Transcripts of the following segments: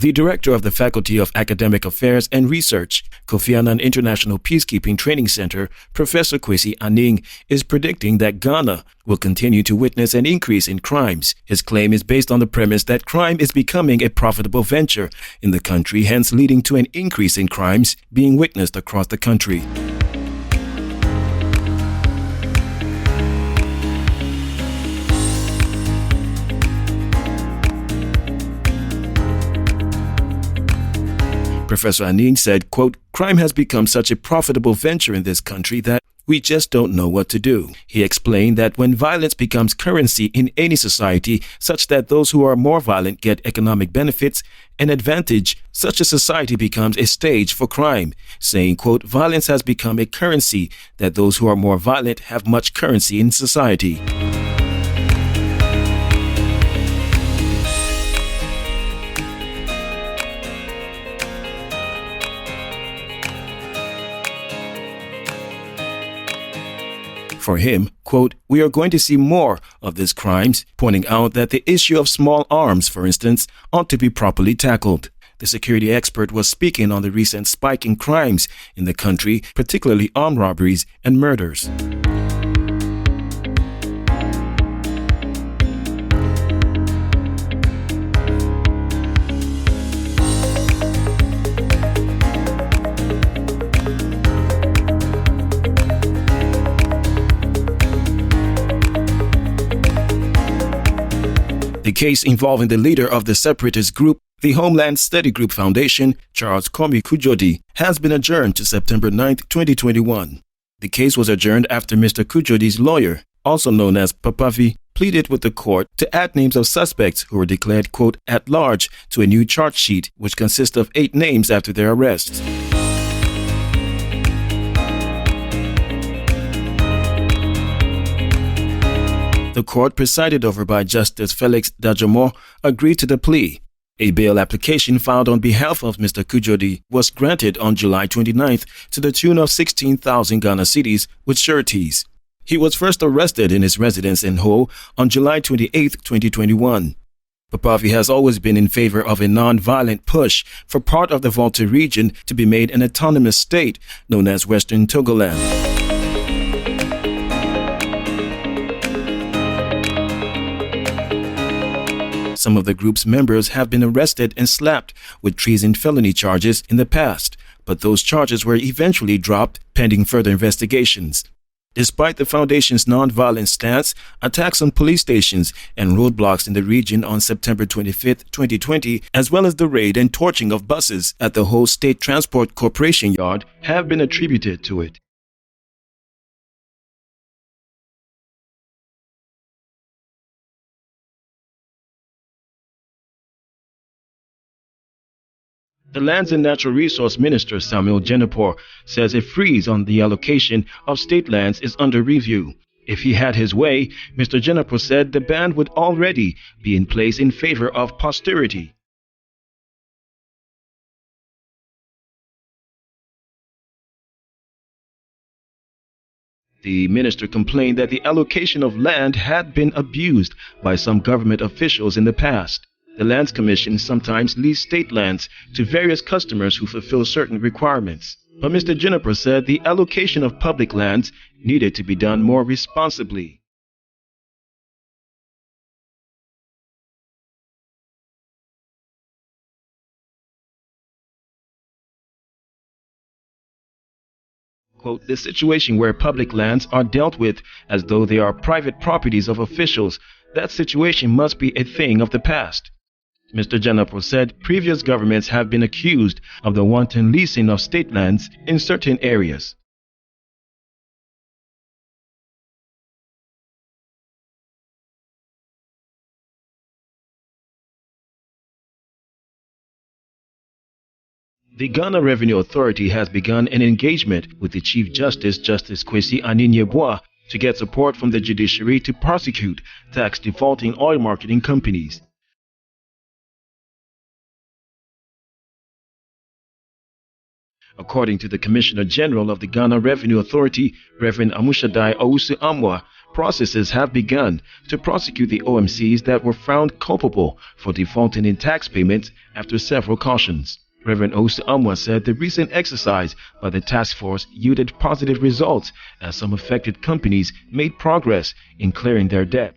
The director of the Faculty of Academic Affairs and Research, Kofi Annan International Peacekeeping Training Center, Professor Kwesi Aning, is predicting that Ghana will continue to witness an increase in crimes. His claim is based on the premise that crime is becoming a profitable venture in the country, hence leading to an increase in crimes being witnessed across the country. Professor Aning said, quote, "Crime has become such a profitable venture in this country that we just don't know what to do." He explained that when violence becomes currency in any society, such that those who are more violent get economic benefits and advantage, such a society becomes a stage for crime, saying, quote, "Violence has become a currency that those who are more violent have much currency in society." For him, quote, "We are going to see more of these crimes," pointing out that the issue of small arms, for instance, ought to be properly tackled. The security expert was speaking on the recent spike in crimes in the country, particularly armed robberies and murders. The case involving the leader of the separatist group, the Homeland Study Group Foundation, Charles Komi Kujodi, has been adjourned to September 9, 2021. The case was adjourned after Mr. Kujodi's lawyer, also known as Papavi, pleaded with the court to add names of suspects who were declared, quote, "at large" to a new charge sheet, which consists of 8 names after their arrests. The court, presided over by Justice Felix Dajomo, agreed to the plea. A bail application filed on behalf of Mr. Kujodi was granted on July 29th to the tune of 16,000 Ghana cedis with sureties. He was first arrested in his residence in Ho on July 28, 2021. Papavi has always been in favor of a non-violent push for part of the Volta region to be made an autonomous state known as Western Togoland. Some of the group's members have been arrested and slapped with treason felony charges in the past, but those charges were eventually dropped pending further investigations. Despite the foundation's non-violent stance, attacks on police stations and roadblocks in the region on September 25, 2020, as well as the raid and torching of buses at the Ho State Transport Corporation yard have been attributed to it. The Lands and Natural Resource Minister Samuel JINAPOR says a freeze on the allocation of state lands is under review. If he had his way, Mr. JINAPOR said the ban would already be in place in favor of posterity. The minister complained that the allocation of land had been abused by some government officials in the past. The Lands Commission sometimes leases state lands to various customers who fulfill certain requirements. But Mr. JINAPOR said the allocation of public lands needed to be done more responsibly. Quote, "The situation where public lands are dealt with as though they are private properties of officials, that situation must be a thing of the past." Mr. JINAPOR said previous governments have been accused of the wanton leasing of state lands in certain areas. The Ghana Revenue Authority has begun an engagement with the Chief Justice, Justice Kwesi Aning, to get support from the judiciary to prosecute tax defaulting oil marketing companies. According to the Commissioner General of the Ghana Revenue Authority, Reverend Amushadai Owusu-Amwa, processes have begun to prosecute the OMCs that were found culpable for defaulting in tax payments after several cautions. Reverend Owusu-Amwa said the recent exercise by the task force yielded positive results as some affected companies made progress in clearing their debt.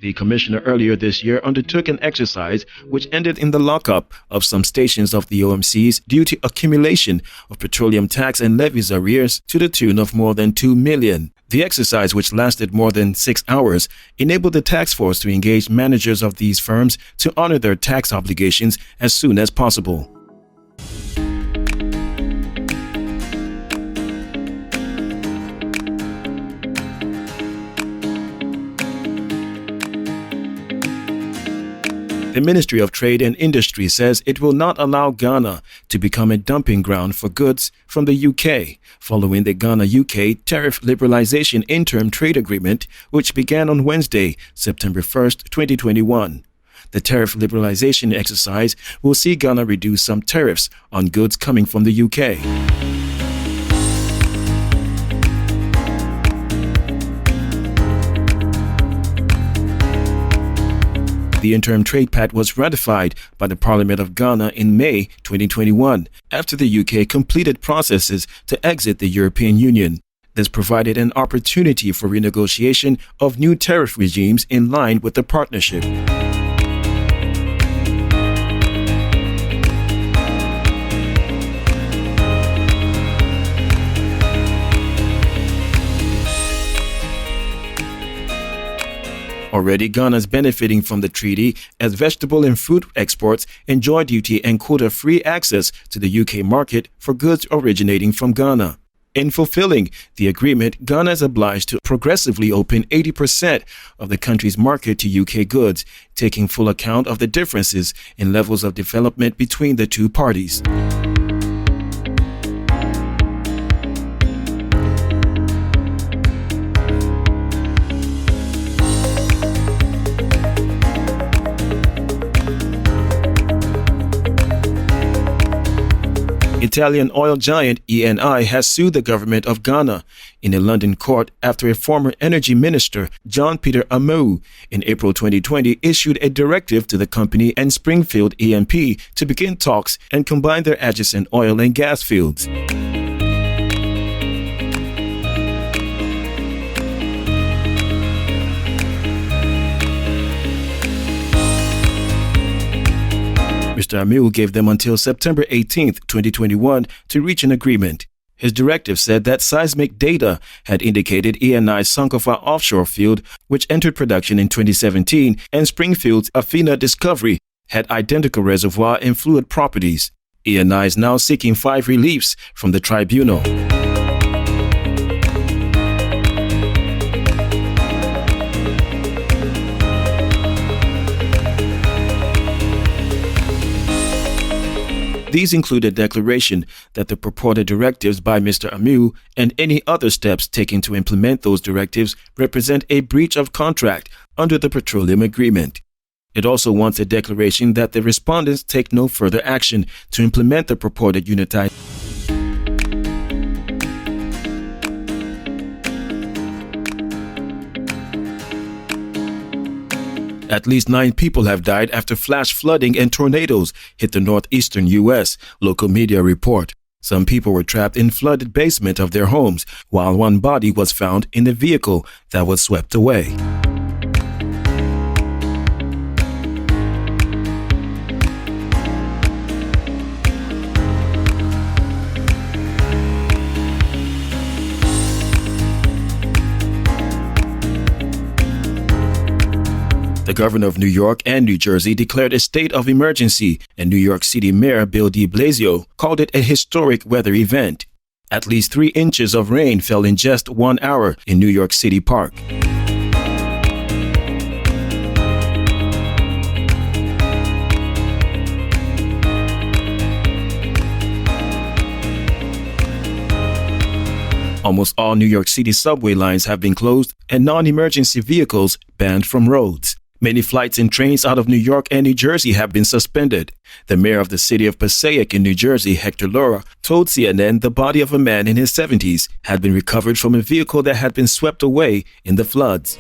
The commissioner earlier this year undertook an exercise which ended in the lockup of some stations of the OMCs due to accumulation of petroleum tax and levies arrears to the tune of more than 2 million. The exercise, which lasted more than 6 hours, enabled the task force to engage managers of these firms to honor their tax obligations as soon as possible. The Ministry of Trade and Industry says it will not allow Ghana to become a dumping ground for goods from the UK, following the Ghana-UK Tariff Liberalization Interim Trade Agreement, which began on Wednesday, September 1st, 2021. The tariff liberalization exercise will see Ghana reduce some tariffs on goods coming from the UK. The interim trade pact was ratified by the Parliament of Ghana in May 2021 after the UK completed processes to exit the European Union. This provided an opportunity for renegotiation of new tariff regimes in line with the partnership. Already, Ghana is benefiting from the treaty as vegetable and fruit exports enjoy duty and quota-free access to the UK market for goods originating from Ghana. In fulfilling the agreement, Ghana is obliged to progressively open 80% of the country's market to UK goods, taking full account of the differences in levels of development between the two parties. Italian oil giant Eni has sued the government of Ghana in a London court after a former energy minister, John Peter Amewu, in April 2020 issued a directive to the company and Springfield E&P to begin talks and combine their adjacent oil and gas fields. Mr. Amewu gave them until September 18, 2021 to reach an agreement. His directive said that seismic data had indicated Eni's Sankofa offshore field, which entered production in 2017, and Springfield's Afina discovery had identical reservoir and fluid properties. Eni is now seeking 5 reliefs from the tribunal. These include a declaration that the purported directives by Mr. Amewu and any other steps taken to implement those directives represent a breach of contract under the petroleum agreement. It also wants a declaration that the respondents take no further action to implement the purported unitized. At least 9 people have died after flash flooding and tornadoes hit the northeastern U.S., local media report. Some people were trapped in flooded basement of their homes, while one body was found in a vehicle that was swept away. The governor of New York and New Jersey declared a state of emergency, and New York City Mayor Bill de Blasio called it a historic weather event. At least 3 inches of rain fell in just 1 hour in New York City Park. Almost all New York City subway lines have been closed and non-emergency vehicles banned from roads. Many flights and trains out of New York and New Jersey have been suspended. The mayor of the city of Passaic in New Jersey, Hector Lora, told CNN the body of a man in his 70s had been recovered from a vehicle that had been swept away in the floods.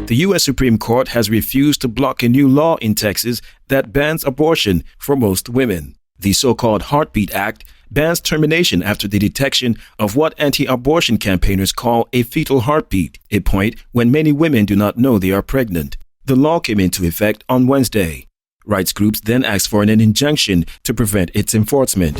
The U.S. Supreme Court has refused to block a new law in Texas that bans abortion for most women. The so-called Heartbeat Act bans termination after the detection of what anti-abortion campaigners call a fetal heartbeat, a point when many women do not know they are pregnant. The law came into effect on Wednesday. Rights groups then asked for an injunction to prevent its enforcement.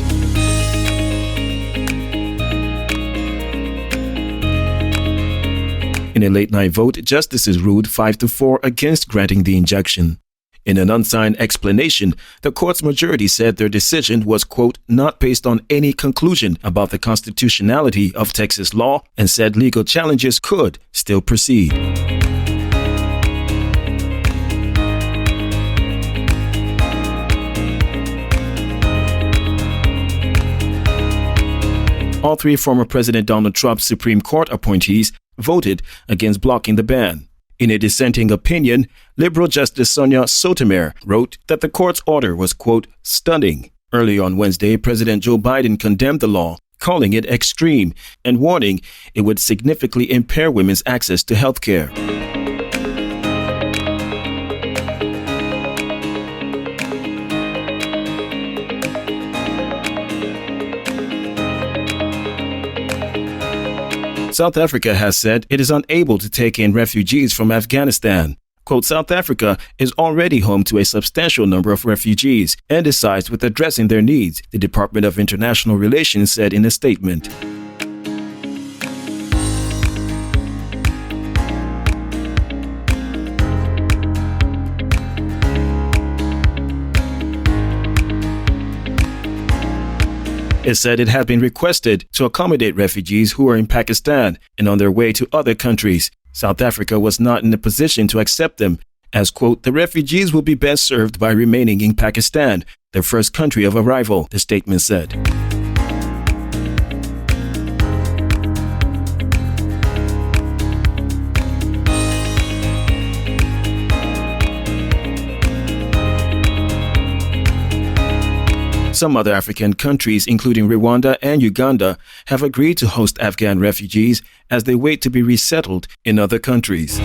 In a late-night vote, justices ruled 5-4 against granting the injunction. In an unsigned explanation, the court's majority said their decision was, quote, not based on any conclusion about the constitutionality of Texas law and said legal challenges could still proceed. All three former President Donald Trump's Supreme Court appointees voted against blocking the ban. In a dissenting opinion, liberal Justice Sonia Sotomayor wrote that the court's order was, quote, stunning. Early on Wednesday, President Joe Biden condemned the law, calling it extreme and warning it would significantly impair women's access to health care. South Africa has said it is unable to take in refugees from Afghanistan. Quote, South Africa is already home to a substantial number of refugees and decides with addressing their needs, the Department of International Relations said in a statement. It said it had been requested to accommodate refugees who are in Pakistan and on their way to other countries. South Africa was not in a position to accept them, as, quote, the refugees will be best served by remaining in Pakistan, their first country of arrival, the statement said. Some other African countries, including Rwanda and Uganda, have agreed to host Afghan refugees as they wait to be resettled in other countries.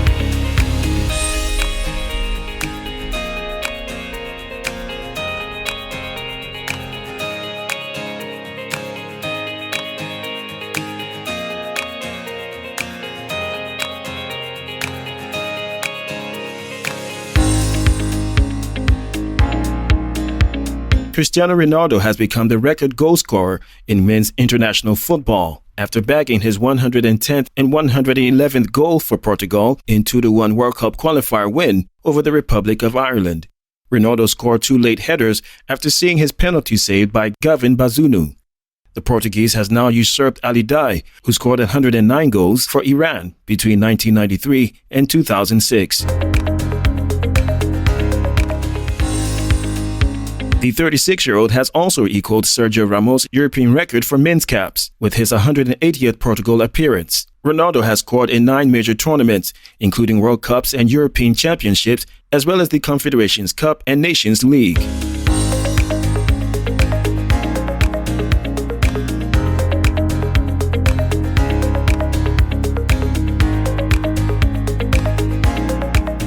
Cristiano Ronaldo has become the record goal scorer in men's international football after bagging his 110th and 111th goal for Portugal in 2-1 World Cup qualifier win over the Republic of Ireland. Ronaldo scored 2 late headers after seeing his penalty saved by Gavin Bazunu. The Portuguese has now usurped Ali Dai, who scored 109 goals for Iran between 1993 and 2006. The 36-year-old has also equaled Sergio Ramos' European record for men's caps with his 180th Portugal appearance. Ronaldo has scored in 9 major tournaments, including World Cups and European Championships, as well as the Confederations Cup and Nations League.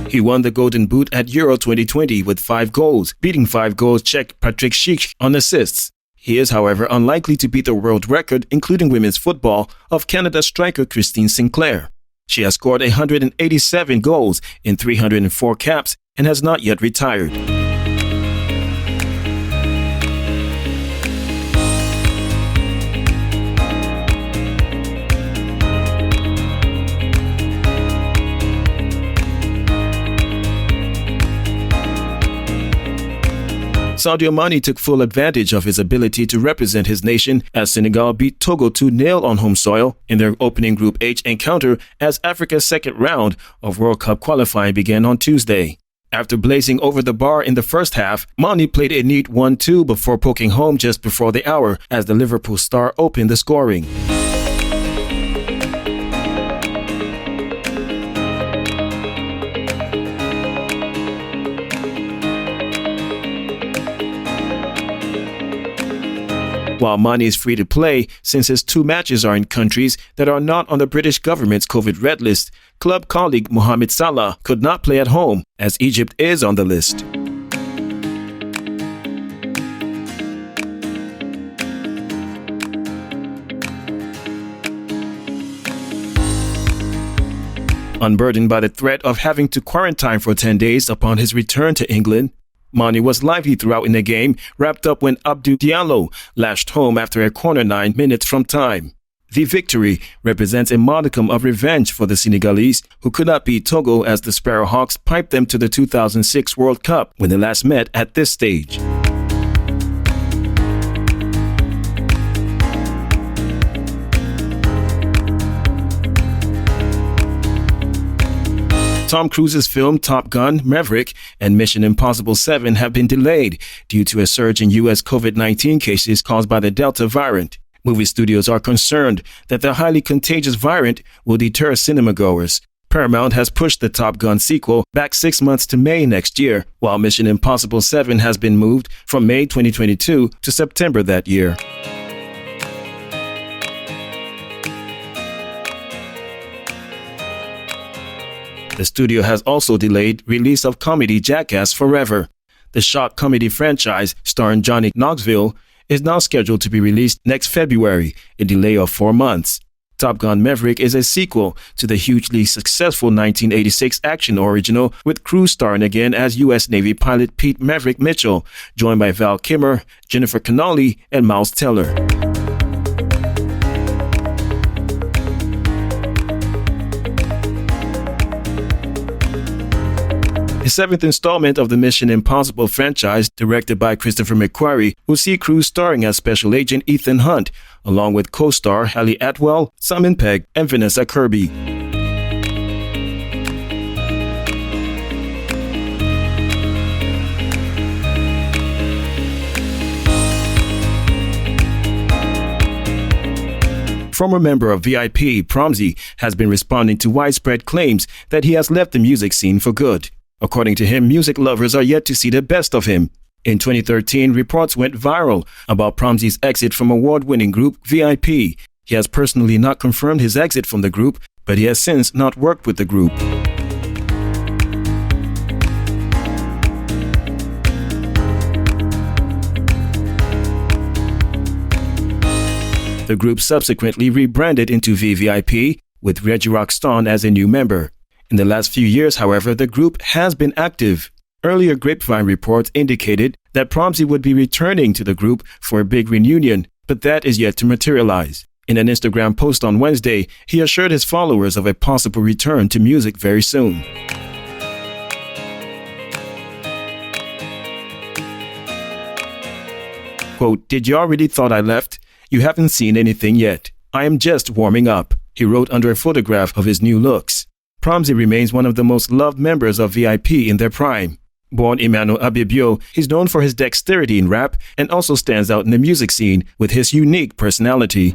He won the Golden Boot at Euro 2020 with 5 goals, beating 5 goals Czech Patrik Schick on assists. He is, however, unlikely to beat the world record, including women's football, of Canada striker Christine Sinclair. She has scored 187 goals in 304 caps and has not yet retired. Sadio Mane took full advantage of his ability to represent his nation as Senegal beat Togo 2-0 on home soil in their opening Group H encounter as Africa's second round of World Cup qualifying began on Tuesday. After blazing over the bar in the first half, Mane played a neat 1-2 before poking home just before the hour as the Liverpool star opened the scoring. While Mane is free to play, since his 2 matches are in countries that are not on the British government's COVID red list, club colleague Mohamed Salah could not play at home, as Egypt is on the list. Unburdened by the threat of having to quarantine for 10 days upon his return to England, Mane was lively throughout in the game, wrapped up when Abdou Diallo lashed home after a corner 9 minutes from time. The victory represents a modicum of revenge for the Senegalese, who could not beat Togo as the Sparrowhawks piped them to the 2006 World Cup when they last met at this stage. Tom Cruise's film Top Gun, Maverick, and Mission Impossible 7 have been delayed due to a surge in U.S. COVID-19 cases caused by the Delta variant. Movie studios are concerned that the highly contagious variant will deter cinemagoers. Paramount has pushed the Top Gun sequel back 6 months to May next year, while Mission Impossible 7 has been moved from May 2022 to September that year. The studio has also delayed release of comedy Jackass Forever. The shock comedy franchise, starring Johnny Knoxville, is now scheduled to be released next February, a delay of 4 months. Top Gun Maverick is a sequel to the hugely successful 1986 action original, with Cruise starring again as U.S. Navy pilot Pete Maverick Mitchell, joined by Val Kilmer, Jennifer Connelly, and Miles Teller. The 7th installment of the Mission Impossible franchise, directed by Christopher McQuarrie, will see Cruise starring as Special Agent Ethan Hunt, along with co-star Hallie Atwell, Simon Pegg, and Vanessa Kirby. Former member of VIP, Promzy, has been responding to widespread claims that he has left the music scene for good. According to him, music lovers are yet to see the best of him. In 2013, reports went viral about Promzy's exit from award-winning group VIP. He has personally not confirmed his exit from the group, but he has since not worked with the group. The group subsequently rebranded into VVIP, with Reggie Rockstar as a new member. In the last few years, however, the group has been active. Earlier grapevine reports indicated that Promzy would be returning to the group for a big reunion, but that is yet to materialize. In an Instagram post on Wednesday, he assured his followers of a possible return to music very soon. Quote, "Did y'all really thought I left? You haven't seen anything yet. I am just warming up," he wrote under a photograph of his new looks. Promzy remains one of the most loved members of VIP in their prime. Born Emmanuel Abibio, he's known for his dexterity in rap and also stands out in the music scene with his unique personality.